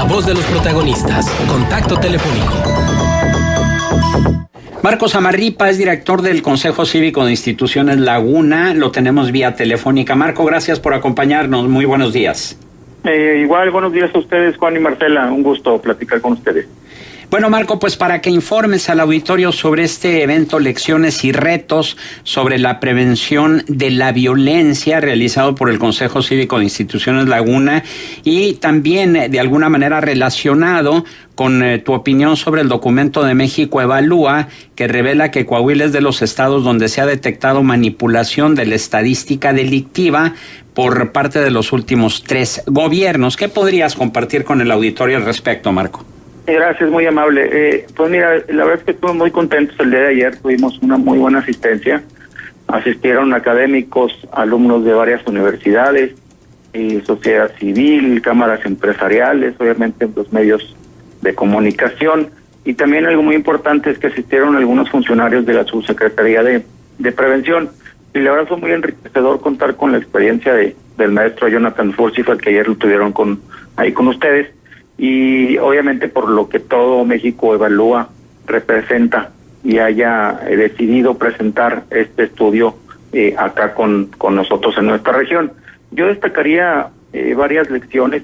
voz de los protagonistas. Contacto telefónico. Marcos Amarripa es director del Consejo Cívico de Instituciones Laguna. Lo tenemos vía telefónica. Marco, gracias por acompañarnos. Muy buenos días. Igual, buenos días a ustedes, Juan y Marcela. Un gusto platicar con ustedes. Bueno, Marco, pues para que informes al auditorio sobre este evento Lecciones y Retos sobre la prevención de la violencia realizado por el Consejo Cívico de Instituciones Laguna y también de alguna manera relacionado con tu opinión sobre el documento de México Evalúa, que revela que Coahuila es de los estados donde se ha detectado manipulación de la estadística delictiva por parte de los últimos 3 gobiernos. ¿Qué podrías compartir con el auditorio al respecto, Marco? Gracias, muy amable. Pues mira, la verdad es que estuvimos muy contentos el día de ayer, tuvimos una muy buena asistencia. Asistieron académicos, alumnos de varias universidades, sociedad civil, cámaras empresariales, obviamente los medios de comunicación, y también algo muy importante es que asistieron algunos funcionarios de la Subsecretaría de Prevención. Y la verdad fue muy enriquecedor contar con la experiencia del maestro Jonathan Furcifer, que ayer lo tuvieron ahí con ustedes. Y obviamente por lo que todo México Evalúa representa y haya decidido presentar este estudio acá con nosotros en nuestra región. Yo destacaría varias lecciones,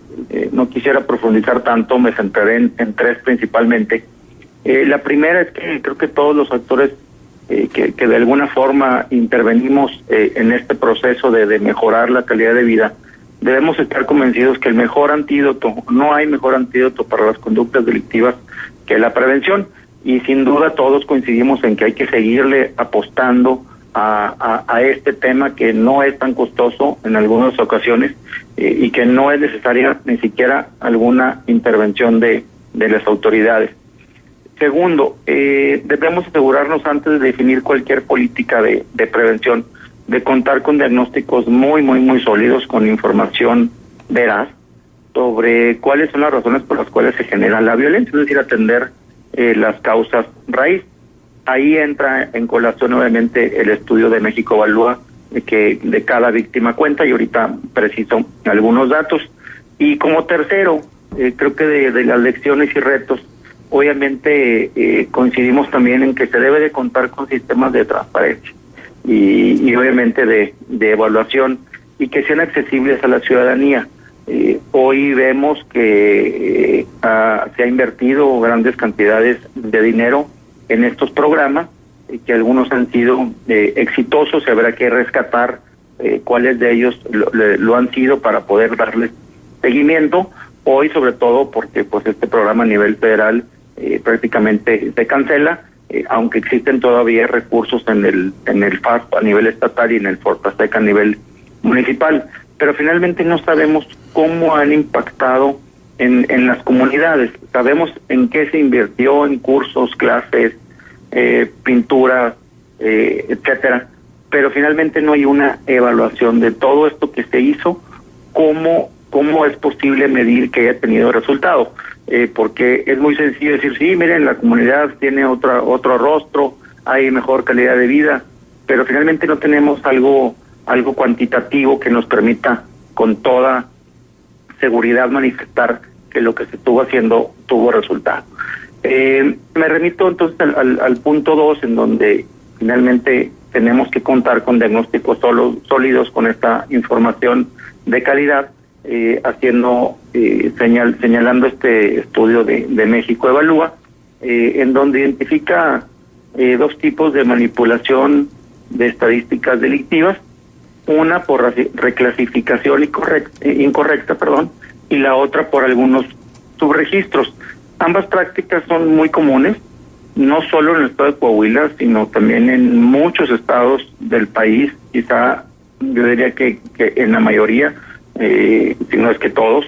no quisiera profundizar tanto, me centraré en 3 principalmente. La primera es que creo que todos los actores que de alguna forma intervenimos en este proceso de mejorar la calidad de vida, debemos estar convencidos que el mejor antídoto, no hay mejor antídoto para las conductas delictivas que la prevención, y sin duda todos coincidimos en que hay que seguirle apostando a este tema que no es tan costoso en algunas ocasiones y que no es necesaria ni siquiera alguna intervención de las autoridades. Segundo, debemos asegurarnos antes de definir cualquier política de prevención de contar con diagnósticos muy sólidos, con información veraz sobre cuáles son las razones por las cuales se genera la violencia, es decir, atender las causas raíz. Ahí entra en colación obviamente el estudio de México Evalúa, que de cada víctima cuenta, y ahorita preciso algunos datos. Y como tercero, creo que de las lecciones y retos, obviamente coincidimos también en que se debe de contar con sistemas de transparencia y obviamente de evaluación, y que sean accesibles a la ciudadanía. Hoy vemos que se ha invertido grandes cantidades de dinero en estos programas, que algunos han sido exitosos, y habrá que rescatar cuáles de ellos lo han sido para poder darles seguimiento. Hoy sobre todo porque pues este programa a nivel federal prácticamente se cancela, aunque existen todavía recursos en el FAST a nivel estatal y en el Fortasec a nivel municipal, pero finalmente no sabemos cómo han impactado en las comunidades. Sabemos en qué se invirtió, en cursos, clases, pintura, etcétera, pero finalmente no hay una evaluación de todo esto que se hizo, cómo es posible medir que haya tenido resultado. Porque es muy sencillo decir, sí, miren, la comunidad tiene otro rostro, hay mejor calidad de vida, pero finalmente no tenemos algo cuantitativo que nos permita con toda seguridad manifestar que lo que se estuvo haciendo tuvo resultado. Me remito entonces al punto 2, en donde finalmente tenemos que contar con diagnósticos sólidos, con esta información de calidad, señalando este estudio de México Evalúa, en donde identifica 2 tipos de manipulación de estadísticas delictivas, una por reclasificación incorrecta, y la otra por algunos subregistros. Ambas prácticas son muy comunes, no solo en el estado de Coahuila, sino también en muchos estados del país, quizá yo diría que en la mayoría, si no es que todos.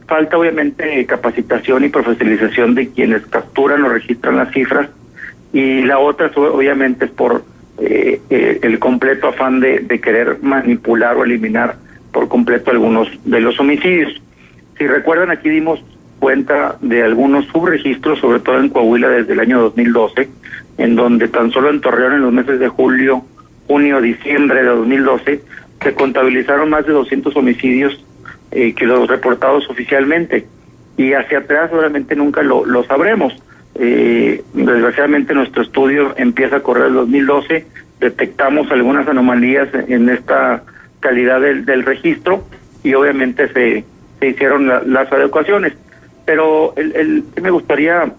Falta obviamente capacitación y profesionalización de quienes capturan o registran las cifras, y la otra obviamente es por el completo afán de querer manipular o eliminar por completo algunos de los homicidios. Si recuerdan, aquí dimos cuenta de algunos subregistros, sobre todo en Coahuila desde el año 2012, en donde tan solo en Torreón en los meses de julio, junio, diciembre de 2012 se contabilizaron más de 200 homicidios que los reportados oficialmente. Y hacia atrás obviamente nunca lo sabremos. Desgraciadamente nuestro estudio empieza a correr el 2012, detectamos algunas anomalías en esta calidad del registro y obviamente se hicieron las adecuaciones. Pero me gustaría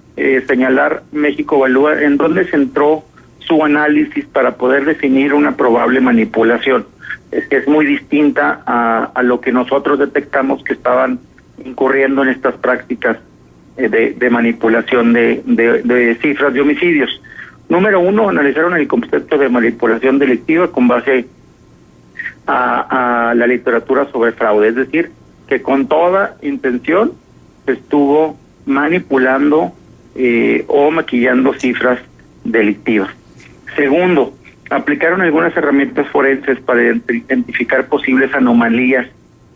señalar, México Evalúa, en dónde centró su análisis para poder definir una probable manipulación. Es muy distinta a lo que nosotros detectamos que estaban incurriendo en estas prácticas de manipulación de cifras de homicidios. Número uno, analizaron el concepto de manipulación delictiva con base a la literatura sobre fraude, es decir, que con toda intención se estuvo manipulando o maquillando cifras delictivas. Segundo, aplicaron algunas herramientas forenses para identificar posibles anomalías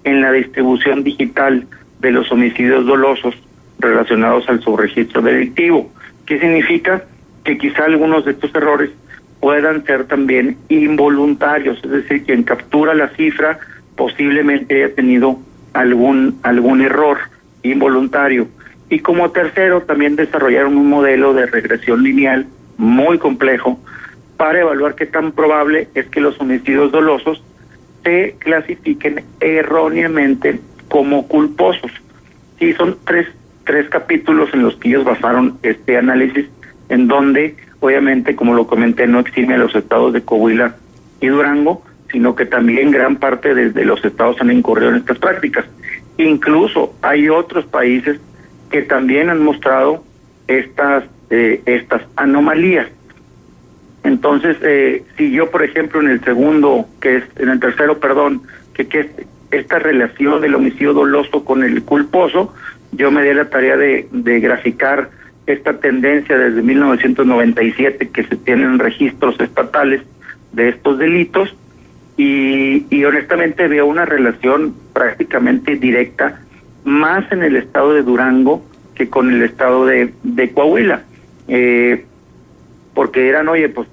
en la distribución digital de los homicidios dolosos relacionados al subregistro delictivo. ¿Qué significa? Que quizá algunos de estos errores puedan ser también involuntarios, es decir, quien captura la cifra posiblemente haya tenido algún error involuntario. Y como tercero, también desarrollaron un modelo de regresión lineal muy complejo para evaluar qué tan probable es que los homicidios dolosos se clasifiquen erróneamente como culposos. Sí, son tres capítulos en los que ellos basaron este análisis, en donde, obviamente, como lo comenté, no exime a los estados de Coahuila y Durango, sino que también gran parte de los estados han incurrido en estas prácticas. Incluso hay otros países que también han mostrado estas anomalías. Entonces, si yo, por ejemplo, en el tercero, que esta relación del homicidio doloso con el culposo, yo me di la tarea de graficar esta tendencia desde 1997 que se tienen registros estatales de estos delitos y honestamente veo una relación prácticamente directa más en el estado de Durango que con el estado de Coahuila, porque eran, oye, pues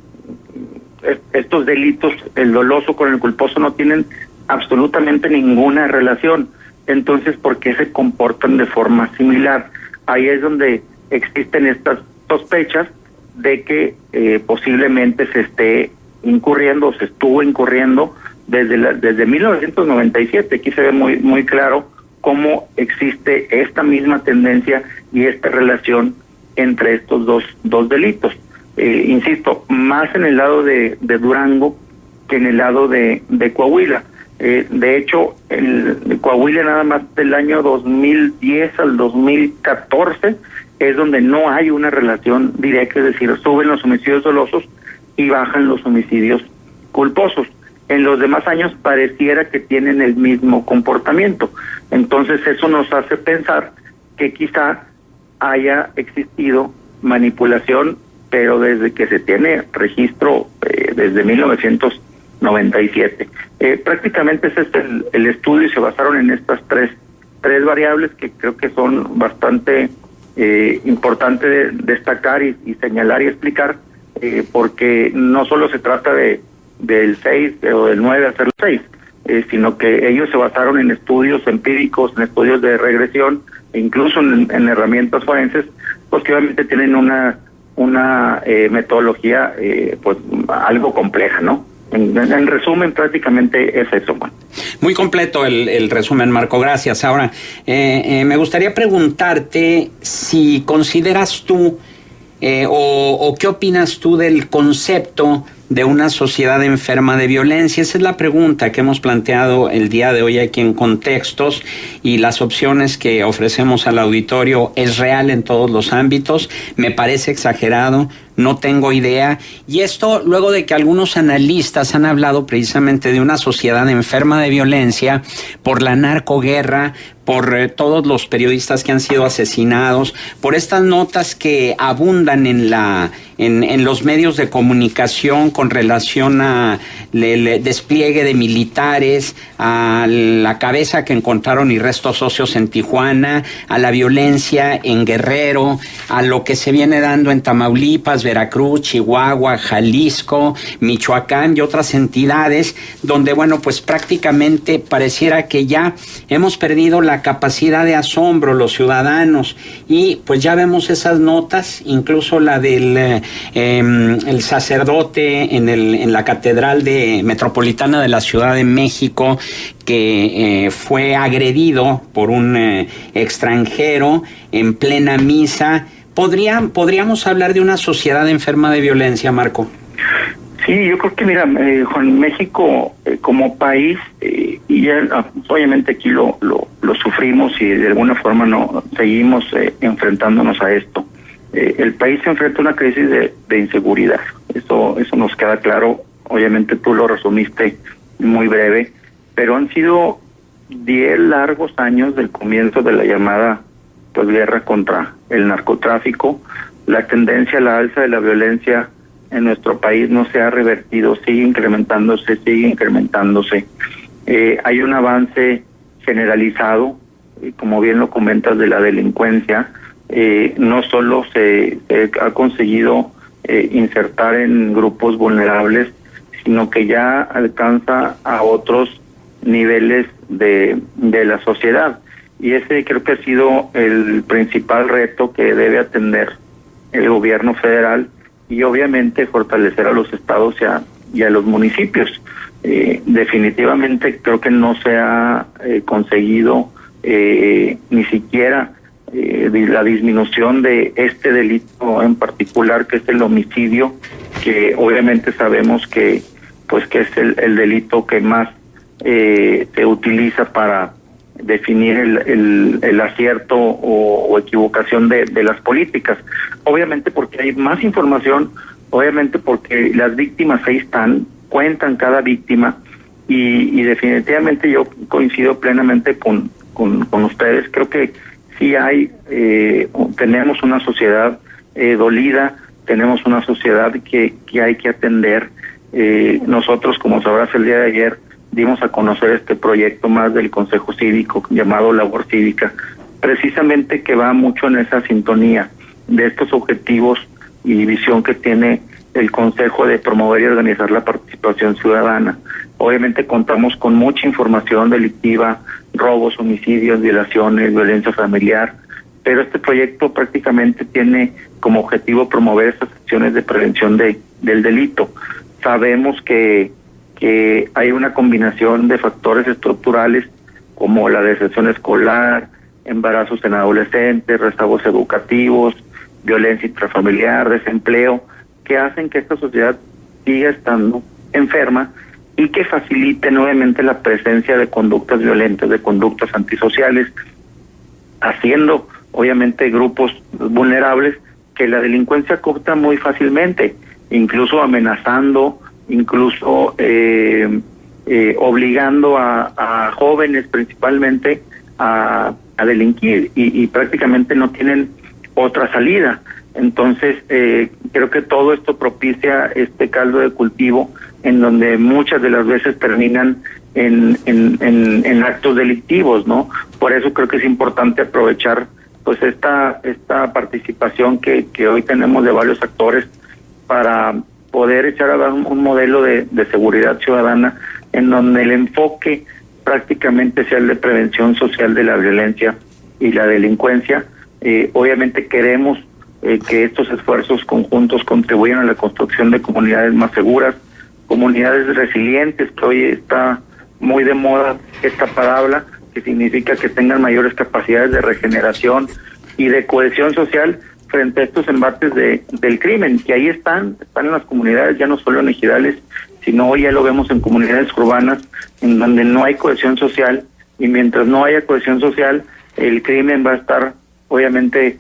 estos delitos, el doloso con el culposo no tienen absolutamente ninguna relación, entonces ¿por qué se comportan de forma similar? Ahí es donde existen estas sospechas de que posiblemente se esté incurriendo, se estuvo incurriendo desde 1997. Aquí se ve muy claro cómo existe esta misma tendencia y esta relación entre estos dos delitos. Insisto, más en el lado de Durango que en el lado de Coahuila. De hecho, el Coahuila nada más del año 2010 al 2014 es donde no hay una relación directa, es decir, suben los homicidios dolosos y bajan los homicidios culposos. En los demás años pareciera que tienen el mismo comportamiento. Entonces eso nos hace pensar que quizá haya existido manipulación, pero desde que se tiene registro desde 1997. Prácticamente ese es el estudio y se basaron en estas tres variables que creo que son bastante importante de destacar y señalar y explicar, porque no solo se trata del 6 o del 9 hacer 6, sino que ellos se basaron en estudios empíricos, en estudios de regresión e incluso en herramientas forenses, pues que obviamente tienen una metodología pues algo compleja, ¿no? En resumen, prácticamente es eso, Juan. Muy completo el resumen, Marco, gracias. Ahora, me gustaría preguntarte si consideras tú o qué opinas tú del concepto de una sociedad enferma de violencia. Esa es la pregunta que hemos planteado el día de hoy aquí en Contextos, y las opciones que ofrecemos al auditorio. ¿Es real en todos los ámbitos? Me parece exagerado, no tengo idea. Y esto luego de que algunos analistas han hablado precisamente de una sociedad enferma de violencia por la narcoguerra, por todos los periodistas que han sido asesinados, por estas notas que abundan en los medios de comunicación con relación a el despliegue de militares, a la cabeza que encontraron y restos óseos en Tijuana, a la violencia en Guerrero, a lo que se viene dando en Tamaulipas, Veracruz, Chihuahua, Jalisco, Michoacán y otras entidades, donde, bueno, pues prácticamente pareciera que ya hemos perdido la capacidad de asombro los ciudadanos, y pues ya vemos esas notas, incluso la del el sacerdote en la Catedral Metropolitana de la Ciudad de México, que fue agredido por un extranjero en plena misa. ¿Podríamos hablar de una sociedad enferma de violencia, Marco? Sí, yo creo que, mira, Juan, México como país, y ya obviamente aquí lo sufrimos y de alguna forma no seguimos enfrentándonos a esto. El país se enfrenta a una crisis de inseguridad. Eso nos queda claro. Obviamente tú lo resumiste muy breve, pero han sido 10 largos años del comienzo de la llamada pues guerra contra el narcotráfico. La tendencia a la alza de la violencia en nuestro país no se ha revertido, sigue incrementándose. Hay un avance generalizado, como bien lo comentas, de la delincuencia. No solo se ha conseguido insertar en grupos vulnerables, sino que ya alcanza a otros niveles de la sociedad. Y ese creo que ha sido el principal reto que debe atender el gobierno federal, y obviamente fortalecer a los estados y a los municipios. Definitivamente creo que no se ha conseguido ni siquiera la disminución de este delito en particular, que es el homicidio, que obviamente sabemos que es el delito que más se utiliza para definir el acierto o equivocación de las políticas. Obviamente porque hay más información, obviamente porque las víctimas ahí están, cuentan cada víctima, y definitivamente yo coincido plenamente con ustedes. Creo que sí tenemos una sociedad dolida, tenemos una sociedad que hay que atender. Nosotros, como sabrás, el día de ayer dimos a conocer este proyecto más del Consejo Cívico llamado Labor Cívica, precisamente que va mucho en esa sintonía de estos objetivos y visión que tiene el Consejo de promover y organizar la participación ciudadana. Obviamente contamos con mucha información delictiva, robos, homicidios, violaciones, violencia familiar, pero este proyecto prácticamente tiene como objetivo promover estas acciones de prevención del delito. Sabemos que hay una combinación de factores estructurales como la deserción escolar, embarazos en adolescentes, rezagos educativos, violencia intrafamiliar, desempleo, que hacen que esta sociedad siga estando enferma y que facilite nuevamente la presencia de conductas violentas, de conductas antisociales, haciendo obviamente grupos vulnerables que la delincuencia coopta muy fácilmente, incluso amenazando, incluso obligando a jóvenes principalmente a delinquir, y prácticamente no tienen otra salida. Entonces creo que todo esto propicia este caldo de cultivo en donde muchas de las veces terminan en actos delictivos, ¿no? Por eso creo que es importante aprovechar pues esta participación que hoy tenemos de varios actores para poder echar a dar un modelo de seguridad ciudadana en donde el enfoque prácticamente sea el de prevención social de la violencia y la delincuencia. Obviamente queremos que estos esfuerzos conjuntos contribuyan a la construcción de comunidades más seguras, comunidades resilientes, que hoy está muy de moda esta palabra, que significa que tengan mayores capacidades de regeneración y de cohesión social frente a estos embates del crimen, que ahí están en las comunidades, ya no solo en ejidales, sino hoy ya lo vemos en comunidades urbanas, en donde no hay cohesión social, y mientras no haya cohesión social, el crimen va a estar obviamente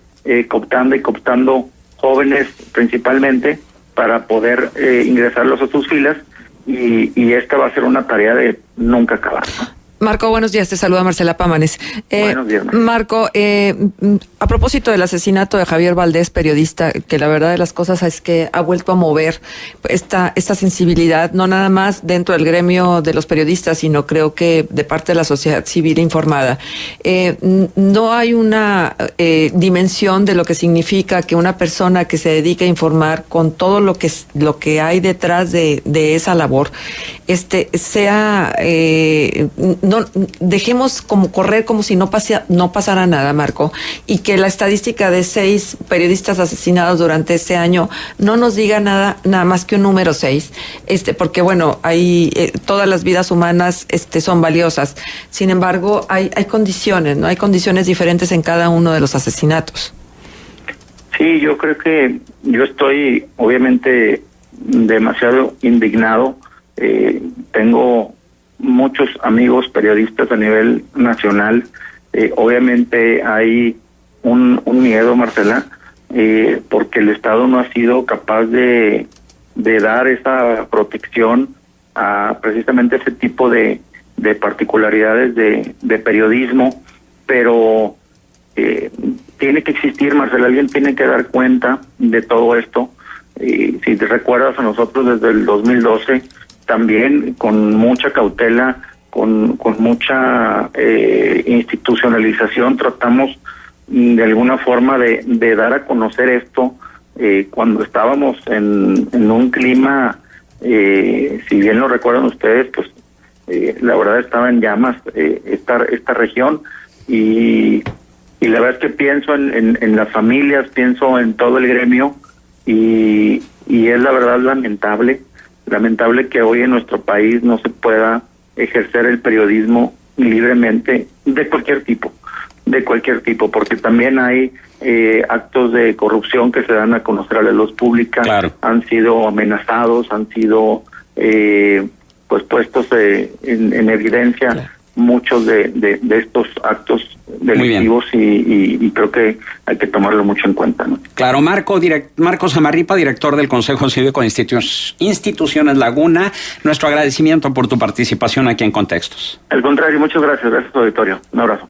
cooptando jóvenes principalmente para poder ingresarlos a sus filas, y esta va a ser una tarea de nunca acabar, ¿no? Marco, buenos días. Te saluda Marcela Pámanes. Buenos días, Marco, a propósito del asesinato de Javier Valdés, periodista, que la verdad de las cosas es que ha vuelto a mover esta sensibilidad, no nada más dentro del gremio de los periodistas, sino creo que de parte de la sociedad civil informada. No hay una dimensión de lo que significa que una persona que se dedique a informar con todo lo que hay detrás de esa labor, sea no dejemos como correr como si no pasara nada, Marco, y que la estadística de 6 periodistas asesinados durante este año no nos diga nada más que un número 6, porque bueno, hay todas las vidas humanas son valiosas. Sin embargo, hay condiciones, ¿no? Hay condiciones diferentes en cada uno de los asesinatos. Sí, yo creo que yo estoy obviamente demasiado indignado. Tengo muchos amigos periodistas a nivel nacional. Obviamente hay un miedo, Marcela, porque el Estado no ha sido capaz de dar esa protección a precisamente ese tipo de particularidades de periodismo, pero tiene que existir, Marcela, alguien tiene que dar cuenta de todo esto. Si te recuerdas, a nosotros desde el 2012 también con mucha cautela, con mucha institucionalización, tratamos de alguna forma de dar a conocer esto cuando estábamos en un clima, si bien lo recuerdan ustedes, pues la verdad estaba en llamas esta región, y la verdad es que pienso en las familias, pienso en todo el gremio, y es la verdad lamentable que hoy en nuestro país no se pueda ejercer el periodismo libremente de cualquier tipo, porque también hay actos de corrupción que se dan a conocer a la luz pública. Claro. Han sido amenazados, han sido pues puestos en evidencia. Claro. Muchos de estos actos delictivos, y creo que hay que tomarlo mucho en cuenta, ¿no? Claro. Marco Zamarripa, director del Consejo Cívico de Instituciones Laguna, nuestro agradecimiento por tu participación aquí en Contextos. Al contrario, muchas gracias, auditorio. Un abrazo.